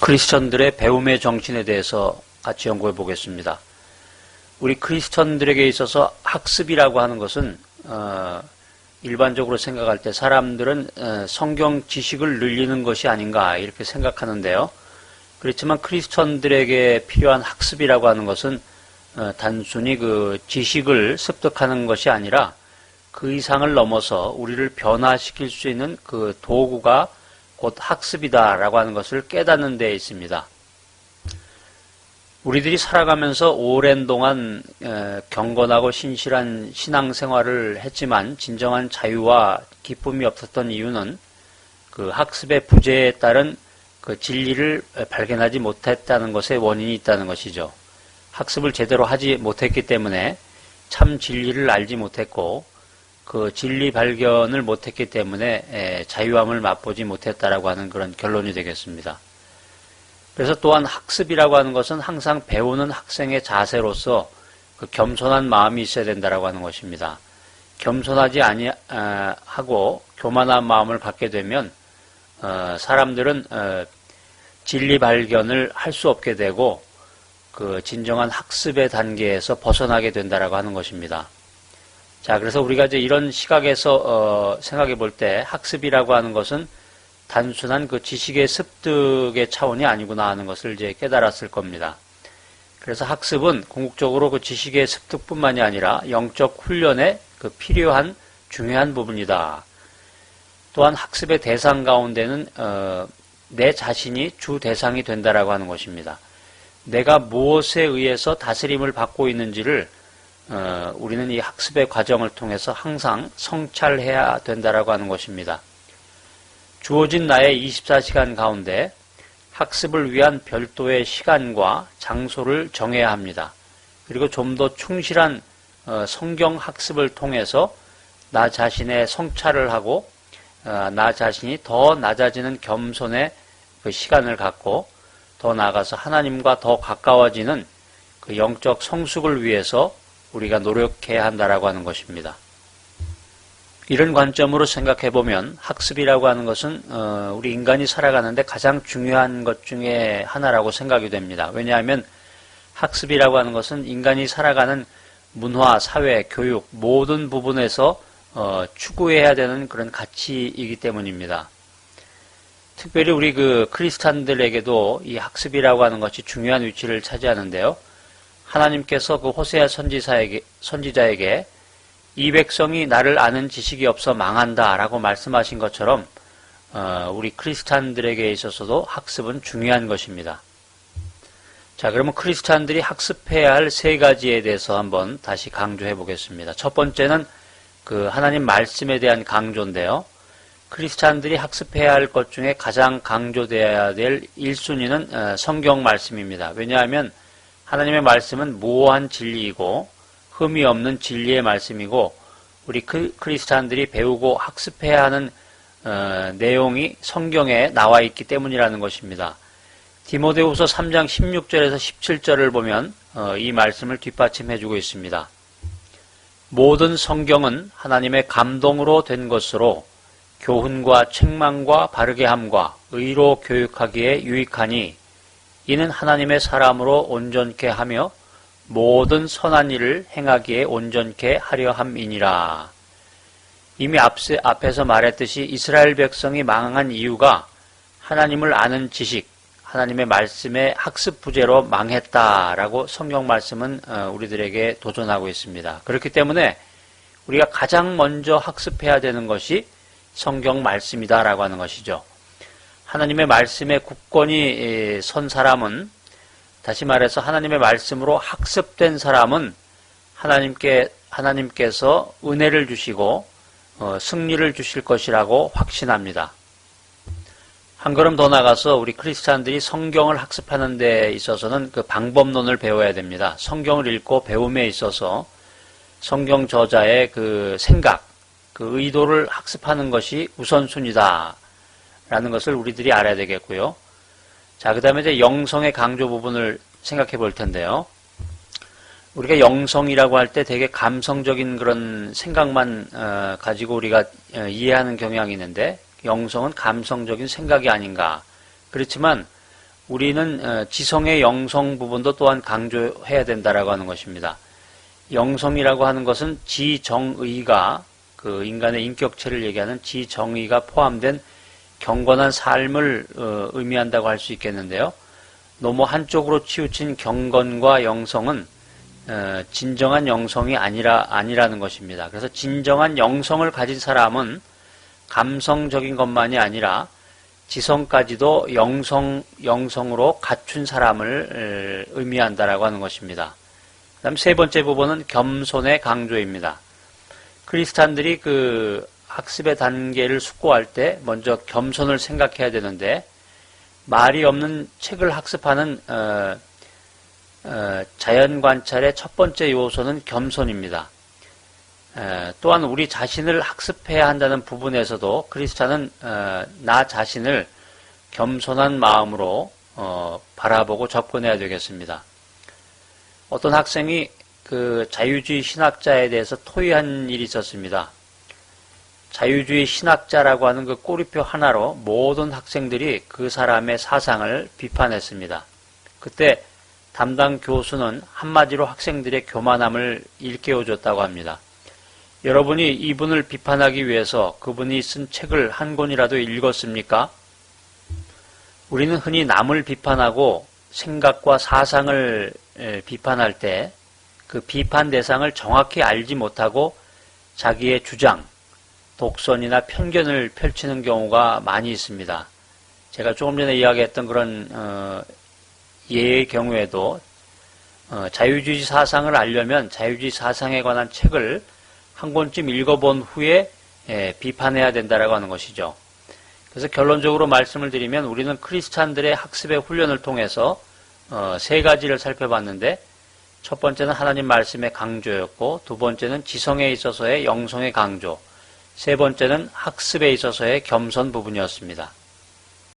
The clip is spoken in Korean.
크리스천들의 배움의 정신에 대해서 같이 연구해 보겠습니다. 우리 크리스천들에게 있어서 학습이라고 하는 것은 일반적으로 생각할 때 사람들은 성경 지식을 늘리는 것이 아닌가 이렇게 생각하는데요. 그렇지만 크리스천들에게 필요한 학습이라고 하는 것은 단순히 그 지식을 습득하는 것이 아니라 그 이상을 넘어서 우리를 변화시킬 수 있는 그 도구가 곧 학습이다라고 하는 것을 깨닫는 데 있습니다. 우리들이 살아가면서 오랜 동안 경건하고 신실한 신앙생활을 했지만 진정한 자유와 기쁨이 없었던 이유는 그 학습의 부재에 따른 그 진리를 발견하지 못했다는 것에 원인이 있다는 것이죠. 학습을 제대로 하지 못했기 때문에 참 진리를 알지 못했고 그 진리 발견을 못했기 때문에 자유함을 맛보지 못했다라고 하는 그런 결론이 되겠습니다. 그래서 또한 학습이라고 하는 것은 항상 배우는 학생의 자세로서 그 겸손한 마음이 있어야 된다라고 하는 것입니다. 겸손하지 아니하고 교만한 마음을 갖게 되면 사람들은 진리 발견을 할 수 없게 되고 그 진정한 학습의 단계에서 벗어나게 된다라고 하는 것입니다. 자, 그래서 우리가 이제 이런 시각에서 생각해 볼 때 학습이라고 하는 것은 단순한 그 지식의 습득의 차원이 아니구나 하는 것을 이제 깨달았을 겁니다. 그래서 학습은 궁극적으로 그 지식의 습득뿐만이 아니라 영적 훈련에 그 필요한 중요한 부분이다. 또한 학습의 대상 가운데는 내 자신이 주 대상이 된다라고 하는 것입니다. 내가 무엇에 의해서 다스림을 받고 있는지를 우리는 이 학습의 과정을 통해서 항상 성찰해야 된다라고 하는 것입니다. 주어진 나의 24시간 가운데 학습을 위한 별도의 시간과 장소를 정해야 합니다. 그리고 좀 더 충실한 성경 학습을 통해서 나 자신의 성찰을 하고 나 자신이 더 낮아지는 겸손의 그 시간을 갖고 더 나아가서 하나님과 더 가까워지는 그 영적 성숙을 위해서 우리가 노력해야 한다라고 하는 것입니다. 이런 관점으로 생각해 보면 학습이라고 하는 것은 우리 인간이 살아가는데 가장 중요한 것 중에 하나라고 생각이 됩니다. 왜냐하면 학습이라고 하는 것은 인간이 살아가는 문화, 사회, 교육 모든 부분에서 추구해야 되는 그런 가치이기 때문입니다. 특별히 우리 그 크리스찬들에게도 이 학습이라고 하는 것이 중요한 위치를 차지하는데요. 하나님께서 그 호세아 선지자에게 이 백성이 나를 아는 지식이 없어 망한다라고 말씀하신 것처럼 우리 크리스찬들에게 있어서도 학습은 중요한 것입니다. 자, 그러면 크리스찬들이 학습해야 할 세 가지에 대해서 한번 다시 강조해 보겠습니다. 첫 번째는 그 하나님 말씀에 대한 강조인데요. 크리스찬들이 학습해야 할 것 중에 가장 강조되어야 될 1순위는 성경 말씀입니다. 왜냐하면 하나님의 말씀은 무오한 진리이고 흠이 없는 진리의 말씀이고 우리 크리스찬들이 배우고 학습해야 하는 내용이 성경에 나와 있기 때문이라는 것입니다. 디모데후서 3장 16절에서 17절을 보면 이 말씀을 뒷받침해주고 있습니다. 모든 성경은 하나님의 감동으로 된 것으로 교훈과 책망과 바르게 함과 의로 교육하기에 유익하니 이는 하나님의 사람으로 온전케 하며 모든 선한 일을 행하기에 온전케 하려 함이니라. 이미 앞에서 말했듯이 이스라엘 백성이 망한 이유가 하나님을 아는 지식, 하나님의 말씀의 학습 부재로 망했다라고 성경 말씀은 우리들에게 도전하고 있습니다. 그렇기 때문에 우리가 가장 먼저 학습해야 되는 것이 성경 말씀이다라고 하는 것이죠. 하나님의 말씀에 굳건히 선 사람은, 다시 말해서 하나님의 말씀으로 학습된 사람은 하나님께서 은혜를 주시고 승리를 주실 것이라고 확신합니다. 한 걸음 더 나가서 우리 크리스찬들이 성경을 학습하는 데 있어서는 그 방법론을 배워야 됩니다. 성경을 읽고 배움에 있어서 성경 저자의 그 생각, 그 의도를 학습하는 것이 우선순위다 라는 것을 우리들이 알아야 되겠고요. 자, 그 다음에 이제 영성의 강조 부분을 생각해 볼 텐데요. 우리가 영성이라고 할 때 되게 감성적인 그런 생각만 가지고 우리가 이해하는 경향이 있는데 영성은 감성적인 생각이 아닌가. 그렇지만 우리는 지성의 영성 부분도 또한 강조해야 된다라고 하는 것입니다. 영성이라고 하는 것은 지정의가 그 인간의 인격체를 얘기하는 지정의가 포함된 경건한 삶을 의미한다고 할 수 있겠는데요. 너무 한쪽으로 치우친 경건과 영성은 진정한 영성이 아니라는 것입니다. 그래서 진정한 영성을 가진 사람은 감성적인 것만이 아니라 지성까지도 영성으로 갖춘 사람을 의미한다라고 하는 것입니다. 그 다음 세 번째 부분은 겸손의 강조입니다. 크리스찬들이 그 학습의 단계를 숙고할 때 먼저 겸손을 생각해야 되는데, 말이 없는 책을 학습하는 자연 관찰의 첫 번째 요소는 겸손입니다. 또한 우리 자신을 학습해야 한다는 부분에서도 크리스찬은 나 자신을 겸손한 마음으로 바라보고 접근해야 되겠습니다. 어떤 학생이 그 자유주의 신학자에 대해서 토의한 일이 있었습니다. 자유주의 신학자라고 하는 그 꼬리표 하나로 모든 학생들이 그 사람의 사상을 비판했습니다. 그때 담당 교수는 한마디로 학생들의 교만함을 일깨워줬다고 합니다. 여러분이 이분을 비판하기 위해서 그분이 쓴 책을 한 권이라도 읽었습니까? 우리는 흔히 남을 비판하고 생각과 사상을 비판할 때 그 비판 대상을 정확히 알지 못하고 자기의 주장, 독선이나 편견을 펼치는 경우가 많이 있습니다. 제가 조금 전에 이야기했던 그런 예의 경우에도 자유주의 사상을 알려면 자유주의 사상에 관한 책을 한 권쯤 읽어본 후에 비판해야 된다라고 하는 것이죠. 그래서 결론적으로 말씀을 드리면 우리는 크리스찬들의 학습의 훈련을 통해서 세 가지를 살펴봤는데, 첫 번째는 하나님 말씀의 강조였고, 두 번째는 지성에 있어서의 영성의 강조, 세 번째는 학습에 있어서의 겸손 부분이었습니다.